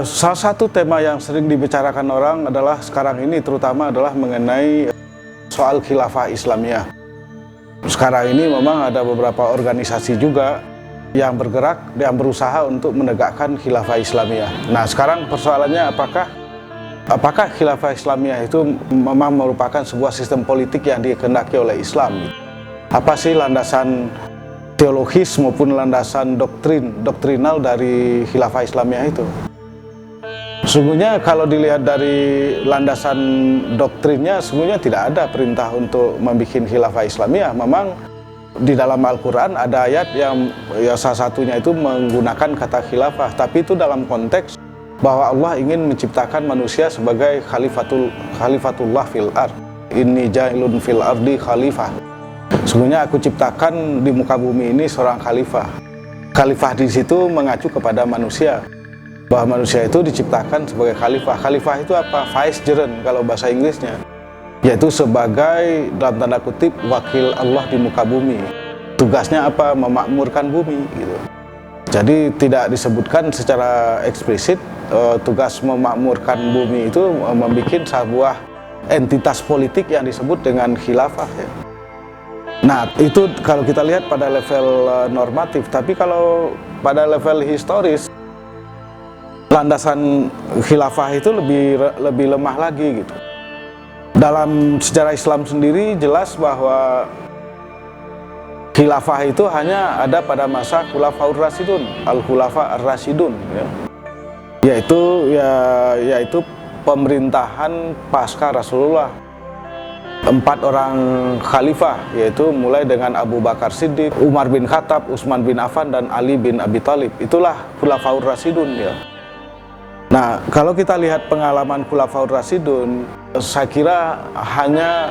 Salah satu tema yang sering dibicarakan orang adalah sekarang ini terutama adalah mengenai soal khilafah Islamiyah. Sekarang ini memang ada beberapa organisasi juga yang bergerak, yang berusaha untuk menegakkan khilafah Islamiyah. Nah, sekarang persoalannya apakah khilafah Islamiyah itu memang merupakan sebuah sistem politik yang dikehendaki oleh Islam? Apa sih landasan teologis maupun landasan doktrinal dari khilafah Islamiyah itu? Sesungguhnya kalau dilihat dari landasan doktrinnya, sesungguhnya tidak ada perintah untuk membuat khilafah Islamiyah. Memang di dalam Al-Quran ada ayat yang salah satunya itu menggunakan kata khilafah, tapi itu dalam konteks bahwa Allah ingin menciptakan manusia sebagai khalifatullah fil ard. Inni ja'ilun fil ardi khalifah. Sesungguhnya aku ciptakan di muka bumi ini seorang khalifah. Khalifah di situ mengacu kepada manusia, bahwa manusia itu diciptakan sebagai khalifah. Khalifah itu apa? Vicegerent kalau bahasa Inggrisnya, yaitu sebagai dalam tanda kutip wakil Allah di muka bumi. Tugasnya apa? Memakmurkan bumi gitu. Jadi tidak disebutkan secara eksplisit tugas memakmurkan bumi itu membuat sebuah entitas politik yang disebut dengan khilafah ya. Nah, itu kalau kita lihat pada level normatif, tapi kalau pada level historis, landasan khilafah itu lebih lemah lagi gitu. Dalam sejarah Islam sendiri jelas bahwa khilafah itu hanya ada pada masa Khulafaur Rasyidun, Al-Khulafa Ar-Rasyidun ya. Yaitu pemerintahan pasca Rasulullah. 4 orang khalifah, yaitu mulai dengan Abu Bakar Siddiq, Umar bin Khattab, Utsman bin Affan, dan Ali bin Abi Thalib. Itulah Khulafaur Rasyidun ya. Nah, kalau kita lihat pengalaman Khulafaur Rasyidun, saya kira hanya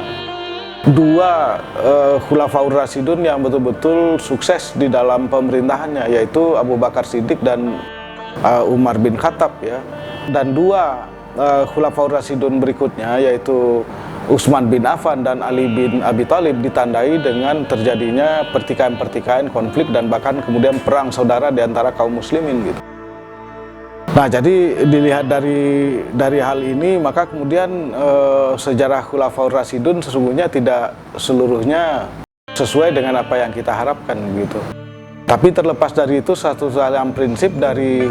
2 Khulafaur Rasyidun yang betul-betul sukses di dalam pemerintahannya, yaitu Abu Bakar Siddiq dan Umar bin Khattab ya. Dan 2 Khulafaur Rasyidun berikutnya, yaitu Utsman bin Affan dan Ali bin Abi Thalib, ditandai dengan terjadinya pertikaian-pertikaian, konflik, dan bahkan kemudian perang saudara di antara kaum muslimin gitu. Nah, jadi dilihat dari hal ini, maka kemudian sejarah Khulafaur Rasyidun sesungguhnya tidak seluruhnya sesuai dengan apa yang kita harapkan gitu. Tapi terlepas dari itu, satu hal yang prinsip dari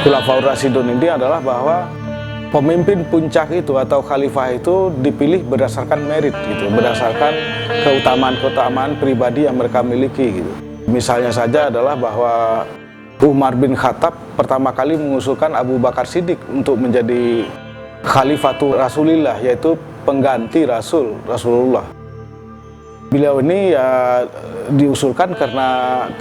Khulafaur Rasyidun ini adalah bahwa pemimpin puncak itu atau khalifah itu dipilih berdasarkan merit gitu, berdasarkan keutamaan-keutamaan pribadi yang mereka miliki gitu. Misalnya saja adalah bahwa Umar bin Khattab pertama kali mengusulkan Abu Bakar Siddiq untuk menjadi Khalifatul Rasulillah, yaitu pengganti Rasulullah. Beliau ini ya diusulkan karena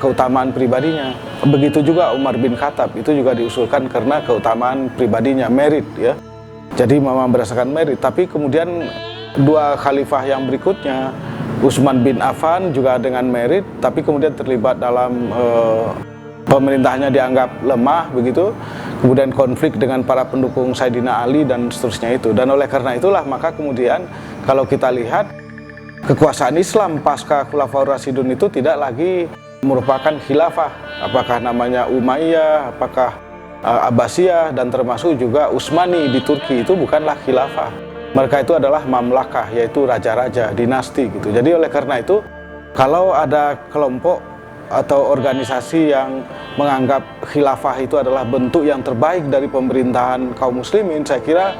keutamaan pribadinya. Begitu juga Umar bin Khattab itu juga diusulkan karena keutamaan pribadinya, merit ya. Jadi memang berdasarkan merit. Tapi kemudian 2 khalifah yang berikutnya, Utsman bin Affan juga dengan merit, tapi kemudian terlibat dalam pemerintahnya dianggap lemah begitu, kemudian konflik dengan para pendukung Sayyidina Ali dan seterusnya itu. Dan oleh karena itulah maka kemudian kalau kita lihat kekuasaan Islam pasca Khulafaur Rasyidun itu tidak lagi merupakan khilafah, apakah namanya Umayyah, apakah Abbasiyah, dan termasuk juga Utsmani di Turki, itu bukanlah khilafah. Mereka itu adalah mamlakah, yaitu raja-raja, dinasti gitu. Jadi oleh karena itu kalau ada kelompok atau organisasi yang menganggap khilafah itu adalah bentuk yang terbaik dari pemerintahan kaum muslimin, saya kira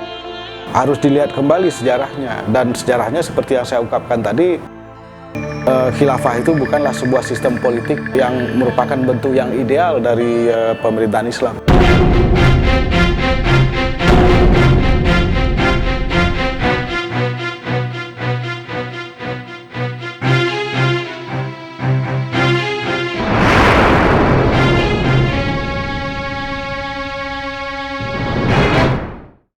harus dilihat kembali sejarahnya. Dan sejarahnya seperti yang saya ungkapkan tadi, khilafah itu bukanlah sebuah sistem politik yang merupakan bentuk yang ideal dari pemerintahan Islam.